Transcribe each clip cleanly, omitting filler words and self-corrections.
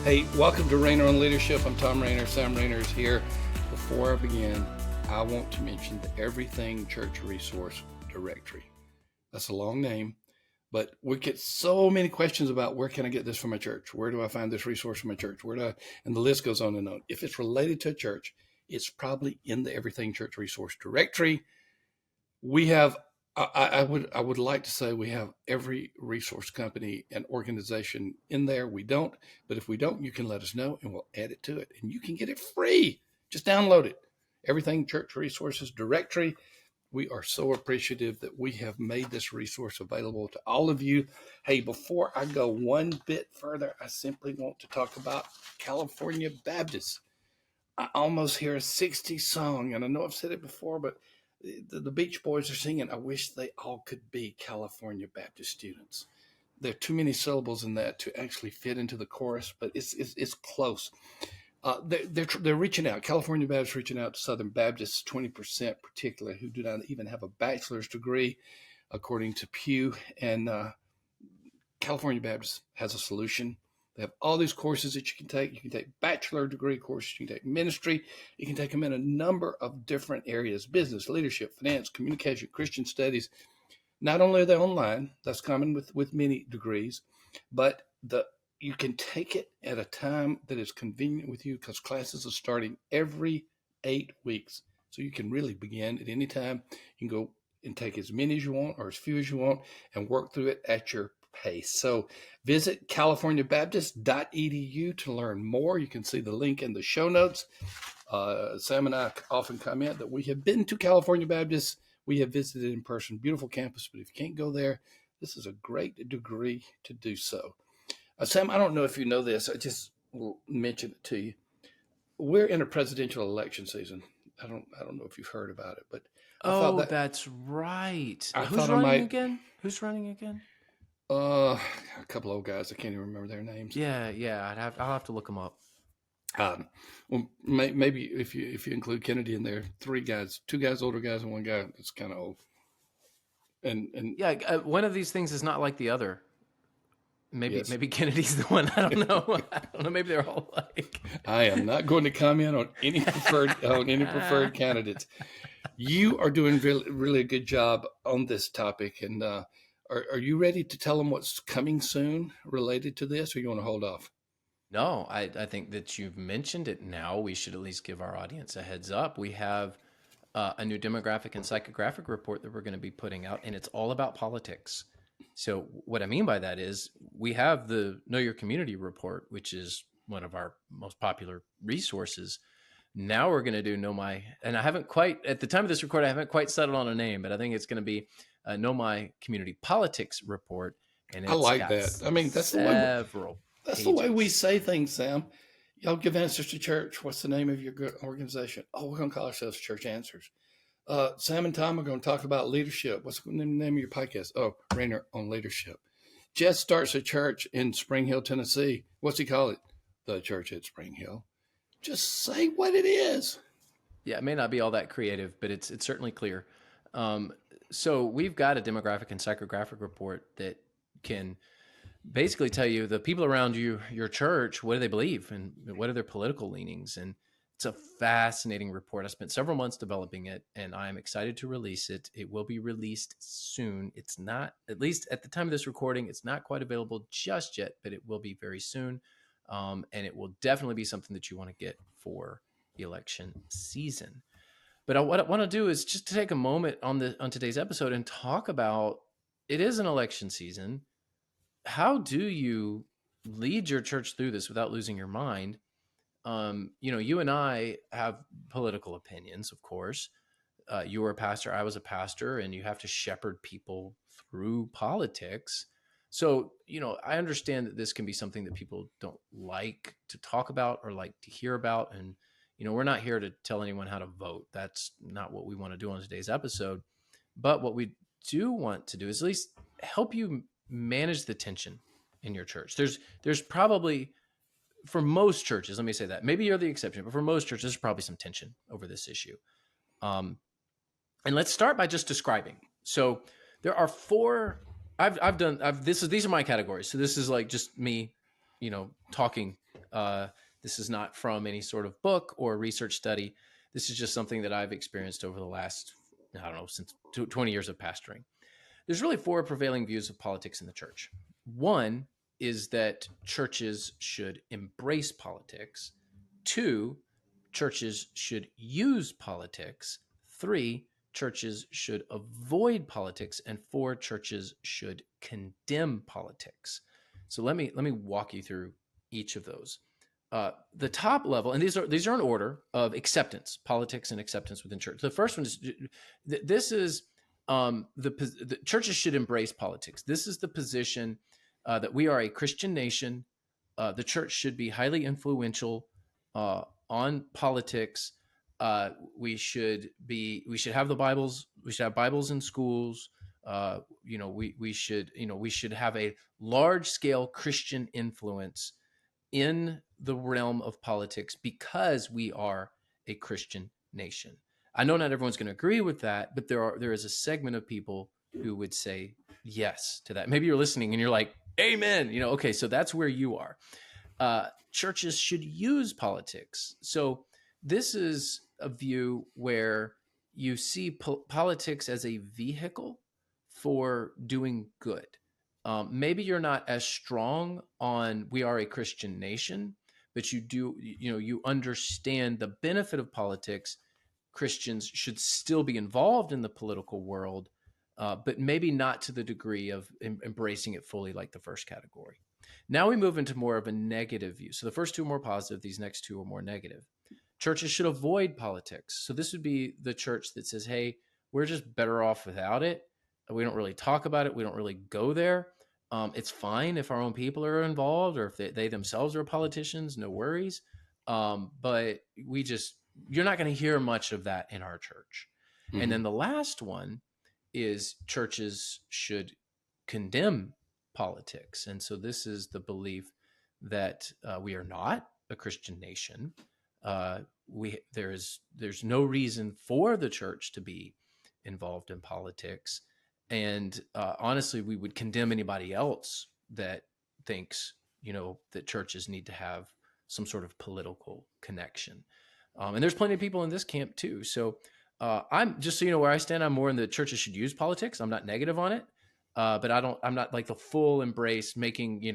Hey, welcome to Rainer on Leadership. I'm Thom Rainer. Sam Rainer is here. Before I begin, I want to mention the Everything Church Resource Directory. That's a long name, but we get so many questions about where can I get this from my church? Where do I find this resource from my church? And the list goes on and on. If it's related to a church, it's probably in the Everything Church Resource Directory. We have I would like to say we have every resource company and organization in there. We don't, but if we don't, you can let us know and we'll add it to it. And you can get it free. Just download it. Everything Church Resources Directory. We are so appreciative that we have made this resource available to all of you. Hey, before I go one bit further, I simply want to talk about California Baptists. I almost hear a 60s song, and I know I've said it before, but the Beach Boys are singing, I wish they all could be California Baptist students. There are too many syllables in that to actually fit into the chorus, but it's close. They're reaching out. California Baptists reaching out to Southern Baptists, 20% particularly, who do not even have a bachelor's degree, according to Pew. And California Baptist has a solution. They have all these courses that you can take. You can take bachelor degree courses. You can take ministry. You can take them in a number of different areas: business, leadership, finance, communication, Christian studies. Not only are they online, that's common with many degrees, but you can take it at a time that is convenient with you because classes are starting every 8 weeks. So you can really begin at any time. You can go and take as many as you want or as few as you want and work through it at your pace. So visit californiabaptist.edu to learn more. You can see the link in the show notes. Sam and I often comment that we have been to California Baptist. We have visited in person, beautiful campus, but if you can't go there, this is a great degree to do so. Sam, I don't know if you know this. I just will mention it to you. We're in a presidential election season. I don't know if you've heard about it, but that's right. I Who's thought I running might. again? Who's running again? A couple old guys. I can't even remember their names. Yeah. I'll have to look them up. Well, maybe if you include Kennedy in there, 3 guys, 2 guys, older guys, and 1 guy that's kind of old. And Yeah, one of these things is not like the other. yes, Maybe Kennedy's the one. I don't know. I don't know. Maybe they're all like. I am not going to comment on any preferred candidates. You are doing really, really a good job on this topic, and are you ready to tell them what's coming soon related to this, or you want to hold off? No, I think that you've mentioned it now. We should at least give our audience a heads up. We have a new demographic and psychographic report that we're going to be putting out, and it's all about politics. So what I mean by that is we have the Know Your Community report, which is one of our most popular resources. Now we're going to do Know My, and I haven't quite, at the time of this record, I haven't quite settled on a name, but I think it's going to be Know My Community Politics report. And I it's like got that. I mean, several that's the way we pages. say things, Sam. Y'all give answers to church. What's the name of your organization? Oh, we're going to call ourselves Church Answers. Sam and Tom are going to talk about leadership. What's the name of your podcast? Oh, Rainer on Leadership. Jess starts a church in Spring Hill, Tennessee. What's he call it? The Church at Spring Hill. Just say what it is. Yeah, it may not be all that creative, but it's certainly clear. So we've got a demographic and psychographic report that can basically tell you the people around you, your church, what do they believe and what are their political leanings. And it's a fascinating report. I spent several months developing it, and I'm excited to release it. It will be released soon. It's not, at least at the time of this recording, it's not quite available just yet, but it will be very soon. And it will definitely be something that you want to get for the election season. But what I want to do is just to take a moment on today's episode and talk about, it is an election season. How do you lead your church through this without losing your mind? You and I have political opinions, of course. You were a pastor, I was a pastor, and you have to shepherd people through politics. So, I understand that this can be something that people don't like to talk about or like to hear about. And, we're not here to tell anyone how to vote. That's not what we want to do on today's episode. But what we do want to do is at least help you manage the tension in your church. There's probably, for most churches, let me say that, maybe you're the exception, but for most churches, there's probably some tension over this issue. And let's start by just describing. So there are 4. These are my categories. So this is like just me, talking This is not from any sort of book or research study. This is just something that I've experienced over the last, I don't know, since 20 years of pastoring. There's really four prevailing views of politics in the church. One is that churches should embrace politics. Two, churches should use politics. Three, churches should avoid politics. And four, churches should condemn politics. So let me walk you through each of those. The top level, and these are in order of acceptance, politics and acceptance within church. The first one is this is the churches should embrace politics. This is the position that we are a Christian nation. The church should be highly influential on politics. We should have the Bibles. We should have Bibles in schools. We should have a large scale Christian influence in the realm of politics because we are a Christian nation. I know not everyone's going to agree with that, but there is a segment of people who would say yes to that. Maybe you're listening and you're like, amen. Okay, so that's where you are. Churches should use politics. So this is a view where you see politics as a vehicle for doing good. Maybe you're not as strong on we are a Christian nation, but you understand the benefit of politics. Christians should still be involved in the political world, but maybe not to the degree of embracing it fully like the first category. Now we move into more of a negative view. So the first two are more positive. These next two are more negative. Churches should avoid politics. So this would be the church that says, hey, we're just better off without it. We don't really talk about it. We don't really go there. It's fine if our own people are involved or if they themselves are politicians, no worries. But you're not going to hear much of that in our church. Mm-hmm. And then the last one is churches should condemn politics. And so this is the belief that we are not a Christian nation. There's no reason for the church to be involved in politics. And honestly, we would condemn anybody else that thinks, that churches need to have some sort of political connection. And there's plenty of people in this camp too. So I'm just so you know where I stand. I'm more in the churches should use politics. I'm not negative on it, but I'm not like the full embrace making.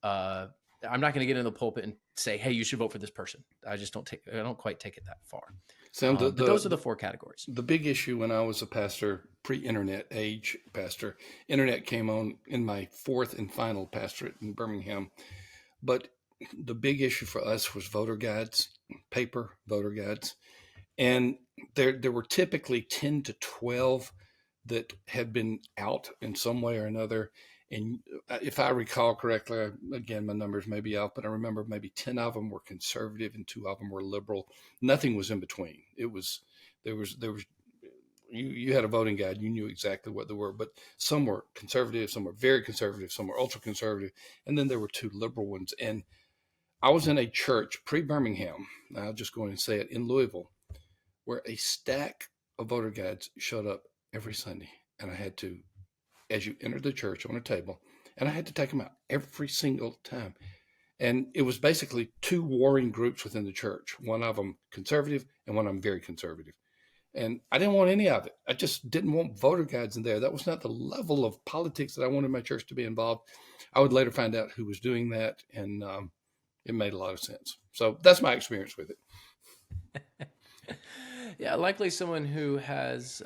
I'm not going to get in the pulpit and say, "Hey, you should vote for this person." I don't quite take it that far. Sam, but those are the four categories. The big issue when I was a pastor, pre-internet age pastor, internet came on in my fourth and final pastorate in Birmingham. But the big issue for us was voter guides, paper voter guides. And there were typically 10 to 12 that had been out in some way or another. And if I recall correctly, again, my numbers may be off, but I remember maybe 10 of them were conservative and 2 of them were liberal. Nothing was in between. You had a voting guide, you knew exactly what they were, but some were conservative, some were very conservative, some were ultra conservative, and then there were 2 liberal ones. And I was in a church pre-Birmingham, I'll just go in and say it, in Louisville, where a stack of voter guides showed up every Sunday, and I had to, as you entered the church, on a table, and I had to take them out every single time. And it was basically 2 warring groups within the church, one of them conservative and one of them very conservative. And I didn't want any of it. I just didn't want voter guides in there. That was not the level of politics that I wanted my church to be involved. I would later find out who was doing that, and it made a lot of sense. So that's my experience with it. Yeah, likely someone who has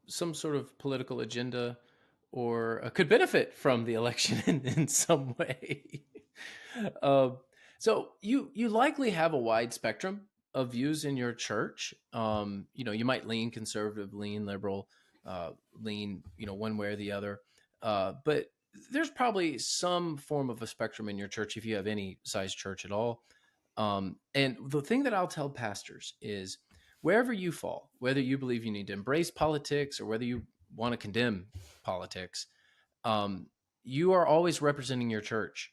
some sort of political agenda or could benefit from the election in some way. So you likely have a wide spectrum of views in your church. You might lean conservative, lean liberal, lean, one way or the other. But there's probably some form of a spectrum in your church if you have any size church at all. And the thing that I'll tell pastors is wherever you fall, whether you believe you need to embrace politics or whether you want to condemn politics, you are always representing your church.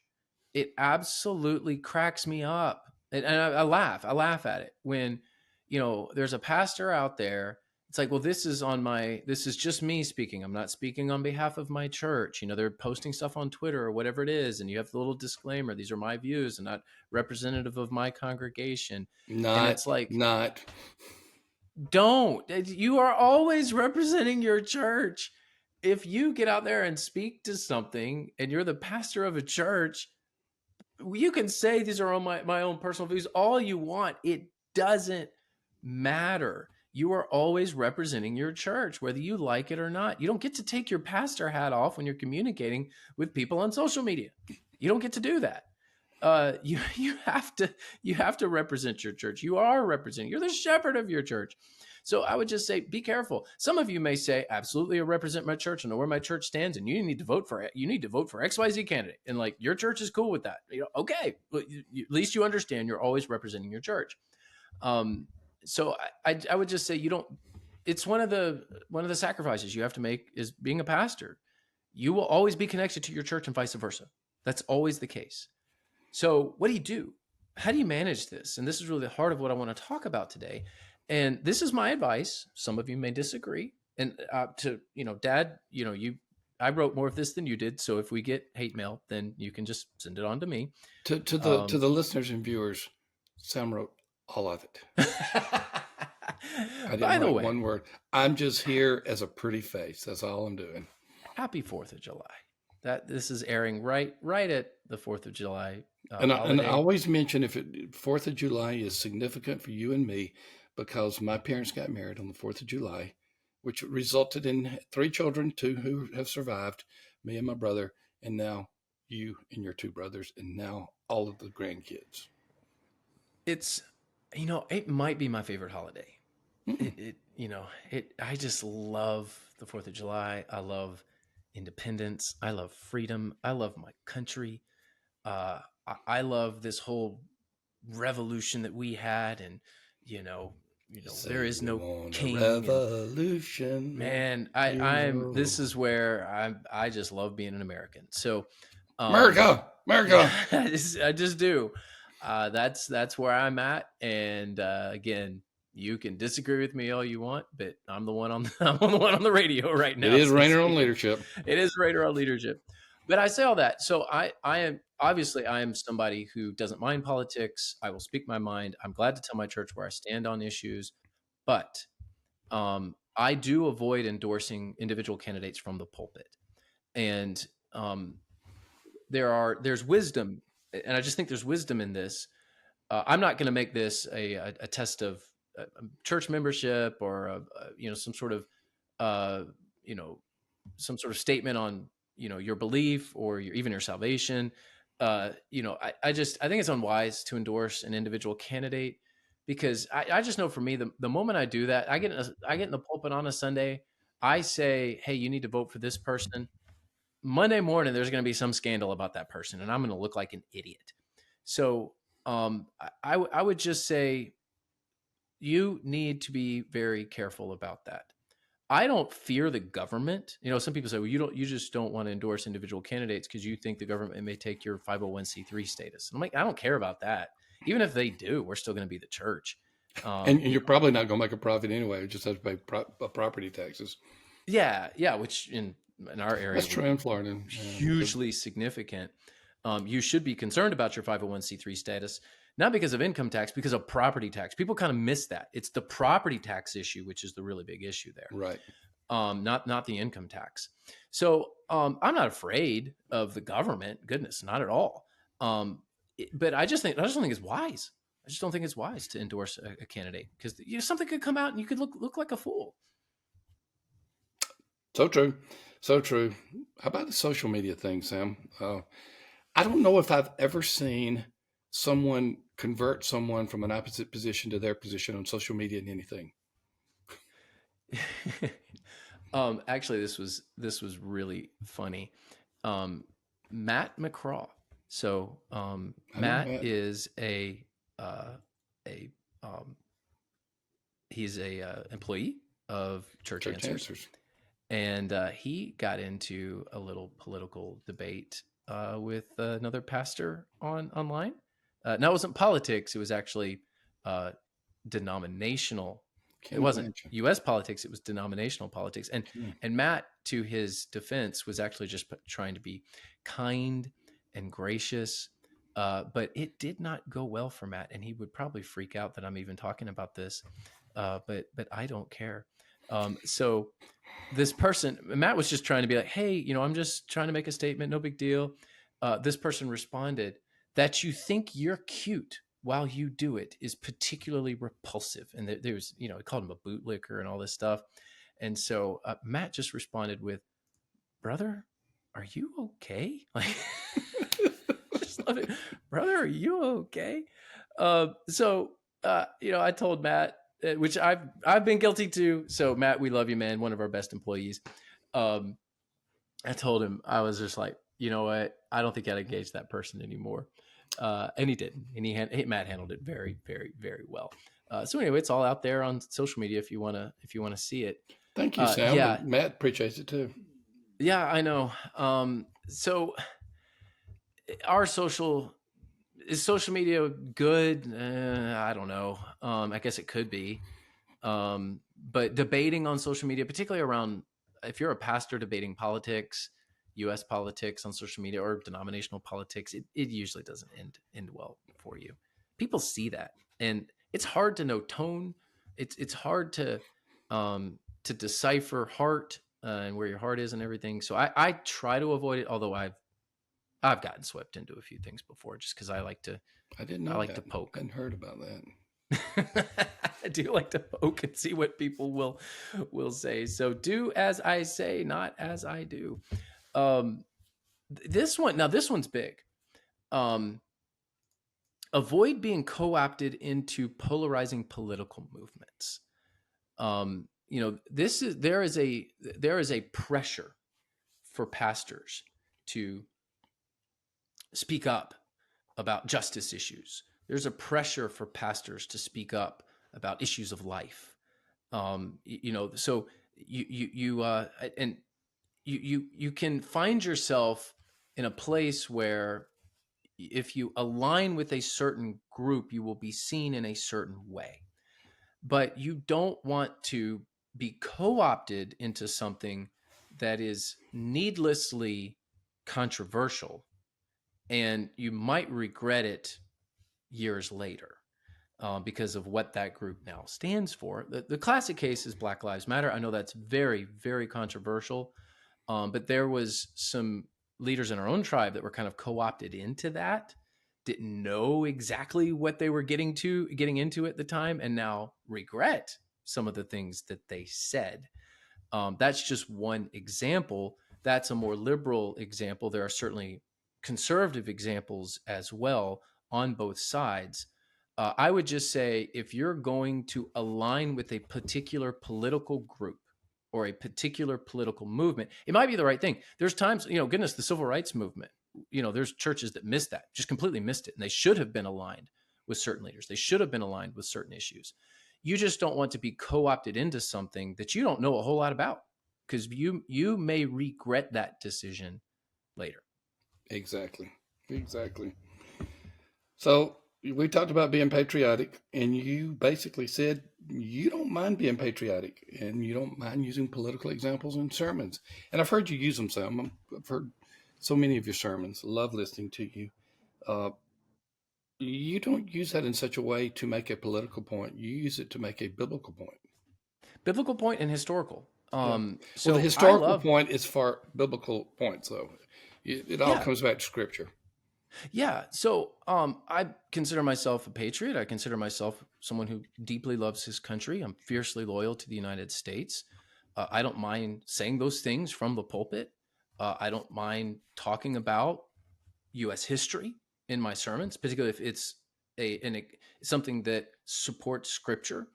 It absolutely cracks me up. And I laugh at it when, there's a pastor out there it's like, well, this is just me speaking. I'm not speaking on behalf of my church. They're posting stuff on Twitter or whatever it is. And you have the little disclaimer, these are my views and not representative of my congregation. And it's like, not. don't. You are always representing your church. If you get out there and speak to something and you're the pastor of a church, you can say these are all my own personal views all you want. It doesn't matter. You are always representing your church, whether you like it or not. You don't get to take your pastor hat off when you're communicating with people on social media. You don't get to do that. You have to represent your church. You are representing. You're the shepherd of your church. So I would just say, be careful. Some of you may say, absolutely, I represent my church. I know where my church stands, and you need to vote for it. You need to vote for XYZ candidate, and like your church is cool with that. Okay, but at least you understand you're always representing your church. So I would just say you don't. It's one of the sacrifices you have to make is being a pastor. You will always be connected to your church and vice versa. That's always the case. So what do you do? How do you manage this? And this is really the heart of what I want to talk about today. And this is my advice. Some of you may disagree. And Dad, I wrote more of this than you did. So if we get hate mail, then you can just send it on to me. To the listeners and viewers, Sam wrote all of it. I didn't write one word. I'm just here as a pretty face. That's all I'm doing. Happy 4th of July. This is airing right at the 4th of July. And I always mention 4th of July is significant for you and me, because my parents got married on the 4th of July, which resulted in 3 children, 2 who have survived, me and my brother, and now you and your 2 brothers, and now all of the grandkids. It's, it might be my favorite holiday. I just love the 4th of July. I love independence. I love freedom. I love my country. I love this whole revolution that we had, and there is no king. Revolution, man. This is where I just love being an American. So, America. I just do. That's where I'm at. And again, you can disagree with me all you want, but I'm the one on the radio right now. It is Rainer on Leadership. It is Rainer on Leadership. But I say all that. So I am somebody who doesn't mind politics. I will speak my mind. I'm glad to tell my church where I stand on issues, but I do avoid endorsing individual candidates from the pulpit. And there's wisdom, and I just think there's wisdom in this. I'm not going to make this a test of church membership or some sort of statement on your belief or even your salvation. I think it's unwise to endorse an individual candidate, because I just know for me, the moment I do that, I get in the pulpit on a Sunday, I say, hey, you need to vote for this person. Monday morning, there's going to be some scandal about that person, and I'm going to look like an idiot. So I would just say you need to be very careful about that. I don't fear the government. Some people say, well, you just don't want to endorse individual candidates because you think the government may take your 501c3 status. And I'm like, I don't care about that. Even if they do, we're still going to be the church. And you're probably not going to make a profit anyway. You just have to pay property taxes. Yeah. Which in our area, that's true in Florida, hugely significant. You should be concerned about your 501c3 status, not because of income tax, because of property tax. People kind of miss that. It's the property tax issue, which is the really big issue there. Right. Not the income tax. So I'm not afraid of the government. Goodness, not at all. But I just don't think it's wise. I just don't think it's wise to endorse a candidate, because something could come out and you could look like a fool. So true. How about the social media thing, Sam? I don't know if I've ever seen someone convert someone from an opposite position to their position on social media in anything. Actually, this was really funny. Matt McCraw. So Matt is he's a employee of Church Answers. And he got into a little political debate with another pastor online. Now, it wasn't politics. It was actually denominational It Can't wasn't imagine. U.S. politics; it was denominational politics. Okay. And Matt, to his defense, was actually just trying to be kind and gracious. But it did not go well for Matt, and he would probably freak out that I'm even talking about this. But I don't care. So this person, Matt, was just trying to be like, hey, I'm just trying to make a statement, no big deal. This person responded, that you think you're cute while you do it is particularly repulsive. And there's, he called him a bootlicker and all this stuff. And so Matt just responded with, brother, are you okay? Like, just love it. Brother, are you okay? I told Matt, which I've been guilty too. So Matt, we love you, man. One of our best employees. Um, I told him, I was just like, you know what? I don't think I'd engage that person anymore. And he didn't. And Matt handled it very, very, very well. So anyway, it's all out there on social media if you wanna see it. Thank you, Sam. Yeah, Matt appreciates it too. yeah, I know. So our is social media good? I don't know. I guess it could be. But debating on social media, particularly around, if you're a pastor debating politics, U.S. politics on social media or denominational politics, it usually doesn't end well for you. People see that, and it's hard to know tone. It's hard to decipher heart and where your heart is and everything. So I try to avoid it, although I've gotten swept into a few things before, just because I like to To poke. Hadn't heard about that. I do like to poke and see what people will say. So do as I say, not as I do. This one's big. Avoid being co-opted into polarizing political movements. There is a pressure for pastors to speak up about justice issues. There's a pressure for pastors to speak up about issues of life. So you can find yourself in a place where if you align with a certain group, you will be seen in a certain way. But you don't want to be co-opted into something that is needlessly controversial, and you might regret it years later because of what that group now stands for. The classic case is Black Lives Matter. I know that's very, very controversial, but there was some leaders in our own tribe that were kind of co-opted into that, didn't know exactly what they were getting into at the time, and now regret some of the things that they said. That's just one example. That's a more liberal example. There are certainly conservative examples as well on both sides. I would just say, if you're going to align with a particular political group or a particular political movement, it might be the right thing. There's times, goodness, the civil rights movement, there's churches that missed that, just completely missed it. And they should have been aligned with certain leaders. They should have been aligned with certain issues. You just don't want to be co-opted into something that you don't know a whole lot about, because you may regret that decision later. Exactly. So we talked about being patriotic, and you basically said you don't mind being patriotic, and you don't mind using political examples in sermons. And I've heard you use them some. I've heard so many of your sermons. Love listening to you. You don't use that in such a way to make a political point. You use it to make a biblical point. Biblical point and historical. So the historical point is for biblical points, though. It all comes back to Scripture. Yeah. So I consider myself a patriot. I consider myself someone who deeply loves his country. I'm fiercely loyal to the United States. I don't mind saying those things from the pulpit. I don't mind talking about U.S. history in my sermons, particularly if it's something that supports Scripture.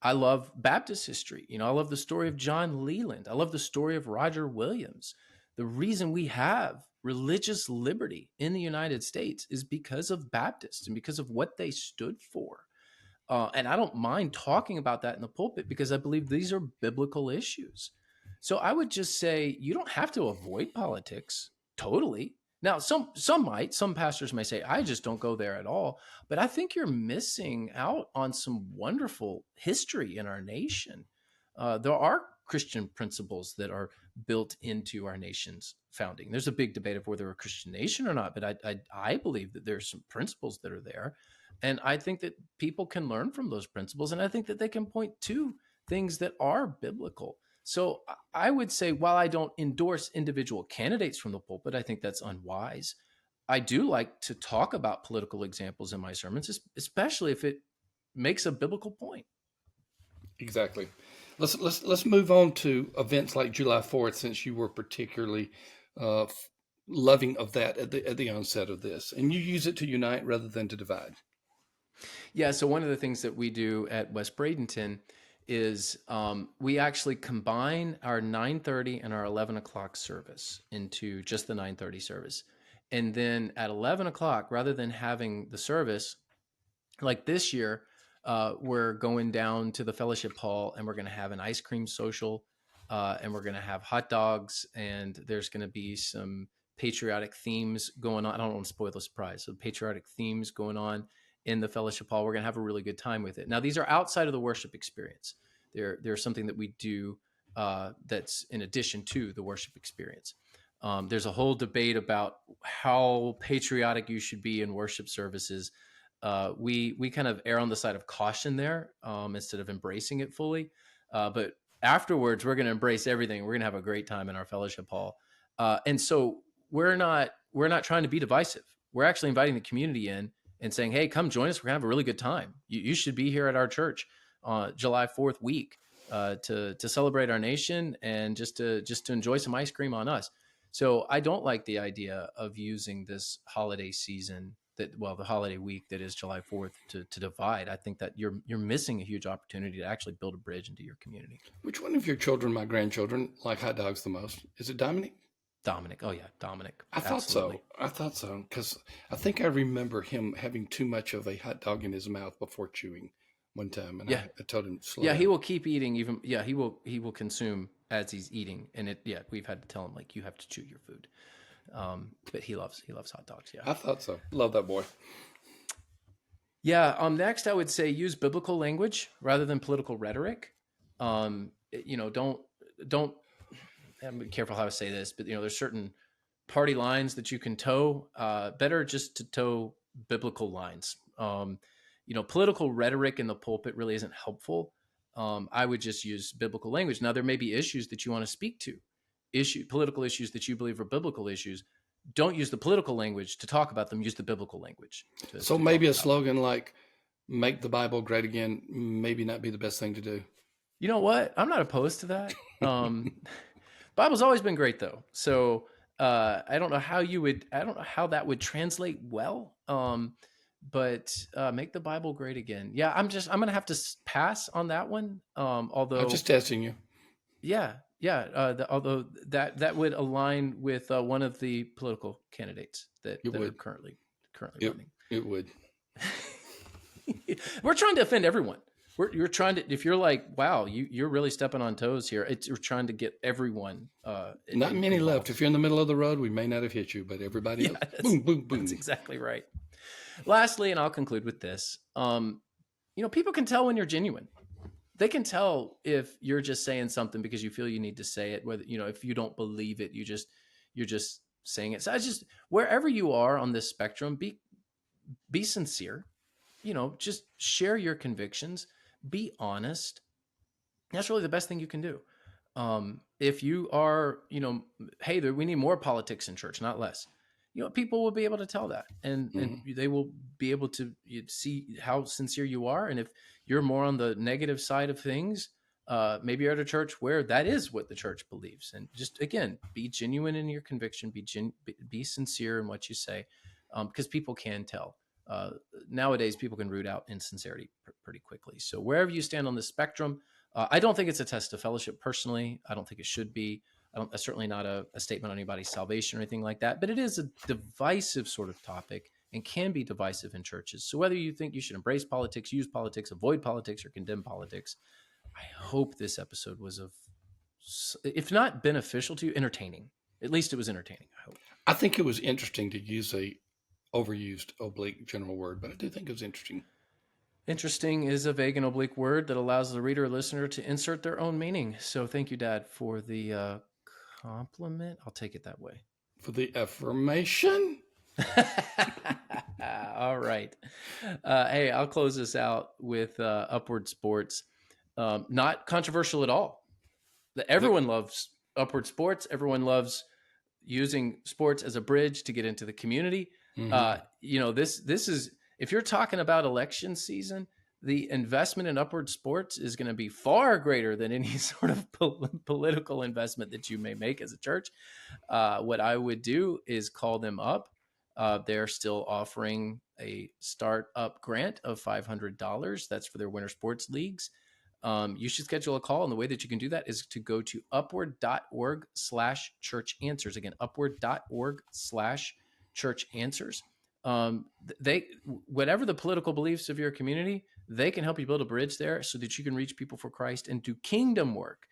I love Baptist history. I love the story of John Leland. I love the story of Roger Williams. The reason we have religious liberty in the United States is because of Baptists and because of what they stood for. And I don't mind talking about that in the pulpit, because I believe these are biblical issues. So I would just say, you don't have to avoid politics totally. Now, some pastors may say, I just don't go there at all. But I think you're missing out on some wonderful history in our nation. There are Christian principles that are built into our nation's founding. There's a big debate of whether we're a Christian nation or not, but I believe that there's some principles that are there. And I think that people can learn from those principles. And I think that they can point to things that are biblical. So I would say, while I don't endorse individual candidates from the pulpit, I think that's unwise. I do like to talk about political examples in my sermons, especially if it makes a biblical point. Exactly. Let's move on to events like July 4th, since you were particularly loving of that at the onset of this, and you use it to unite rather than to divide. Yeah. So one of the things that we do at West Bradenton is we actually combine our 9:30 and our 11 o'clock service into just the 9:30 service. And then at 11 o'clock, rather than having the service, like this year, we're going down to the fellowship hall and we're going to have an ice cream social, and we're going to have hot dogs, and there's going to be some patriotic themes going on. I don't want to spoil the surprise. So patriotic themes going on in the fellowship hall. We're going to have a really good time with it. Now, these are outside of the worship experience. They're something that we do that's in addition to the worship experience. There's a whole debate about how patriotic you should be in worship services. We kind of err on the side of caution there, instead of embracing it fully. But afterwards, we're going to embrace everything. We're going to have a great time in our fellowship hall. And so we're not trying to be divisive. We're actually inviting the community in and saying, hey, come join us. We're going to have a really good time. You should be here at our church July 4th week to celebrate our nation and just to enjoy some ice cream on us. So I don't like the idea of using this holiday season, the holiday week that is July 4th, to divide. I think that you're missing a huge opportunity to actually build a bridge into your community. Which one of your children, my grandchildren, like hot dogs the most? Is it Dominic? Dominic. Oh yeah, Dominic. I thought so. Because I think I remember him having too much of a hot dog in his mouth before chewing one time, and I told him slow down. He will keep eating. He will consume as he's eating, and we've had to tell him, like, you have to chew your food. But he loves hot dogs. Yeah, I thought so. Love that boy. Yeah. Next, I would say use biblical language rather than political rhetoric. Don't. I'm be careful how I say this, but there's certain party lines that you can toe. Better just to toe biblical lines. Political rhetoric in the pulpit really isn't helpful. I would just use biblical language. Now, there may be issues that you want to speak to, political issues that you believe are biblical issues. Don't use the political language to talk about them. Use the biblical language. So maybe a slogan like "Make the Bible great again" maybe not be the best thing to do. You know what? I'm not opposed to that. Bible's always been great, though. So I don't know how that would translate well. But make the Bible great again. Yeah, I'm going to have to pass on that one. Although I'm just testing you. Yeah. Although that would align with one of the political candidates that are currently running. It would. We're trying to offend everyone. You're trying to. If you're like, wow, you're really stepping on toes here. You're trying to get everyone. Not many left. If you're in the middle of the road, we may not have hit you, but everybody else, boom, boom, boom. That's exactly right. Lastly, and I'll conclude with this. People can tell when you're genuine. They can tell if you're just saying something because you feel you need to say it. Whether if you don't believe it, you're just saying it. So I just, wherever you are on this spectrum, be sincere. Just share your convictions. Be honest. That's really the best thing you can do. If you are, hey, we need more politics in church, not less. People will be able to tell that, and they will be able to see how sincere you are. And if you're more on the negative side of things, maybe you're at a church where that is what the church believes. And just, again, be genuine in your conviction, be sincere in what you say, because people can tell. Nowadays, people can root out insincerity pretty quickly. So wherever you stand on the spectrum, I don't think it's a test of fellowship personally. I don't think it should be. Certainly not a statement on anybody's salvation or anything like that, but it is a divisive sort of topic and can be divisive in churches. So whether you think you should embrace politics, use politics, avoid politics, or condemn politics, I hope this episode was if not beneficial to you, entertaining. At least it was entertaining, I hope. I think it was interesting to use a overused oblique general word, but I do think it was interesting. Interesting is a vague and oblique word that allows the reader or listener to insert their own meaning. So thank you, Dad, for the compliment. I'll take it that way. For the affirmation? All right. Hey, I'll close this out with Upward Sports. Not controversial at all. Everyone loves Upward Sports. Everyone loves using sports as a bridge to get into the community. This is, if you're talking about election season, the investment in Upward Sports is going to be far greater than any sort of political investment that you may make as a church. What I would do is call them up. They're still offering a startup grant of $500. That's for their winter sports leagues. You should schedule a call. And the way that you can do that is to go to upward.org/church answers. Again, upward.org/church answers. Whatever the political beliefs of your community, they can help you build a bridge there so that you can reach people for Christ and do kingdom work,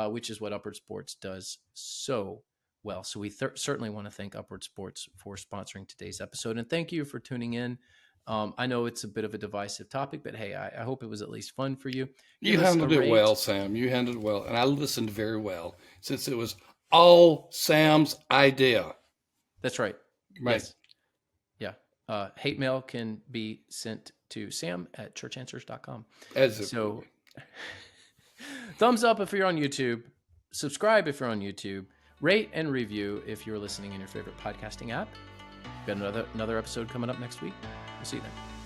which is what Upward Sports does so well. So we certainly want to thank Upward Sports for sponsoring today's episode. And thank you for tuning in. I know it's a bit of a divisive topic, but hey, I hope it was at least fun for you. You handled it well, Sam. You handled it well. And I listened very well since it was all Sam's idea. That's right. Right. Yes. Yeah. Hate mail can be sent to sam@churchanswers.com. So thumbs up if you're on YouTube, subscribe if you're on YouTube, rate and review if you're listening in your favorite podcasting app. We've got another episode coming up next week. We'll see you then.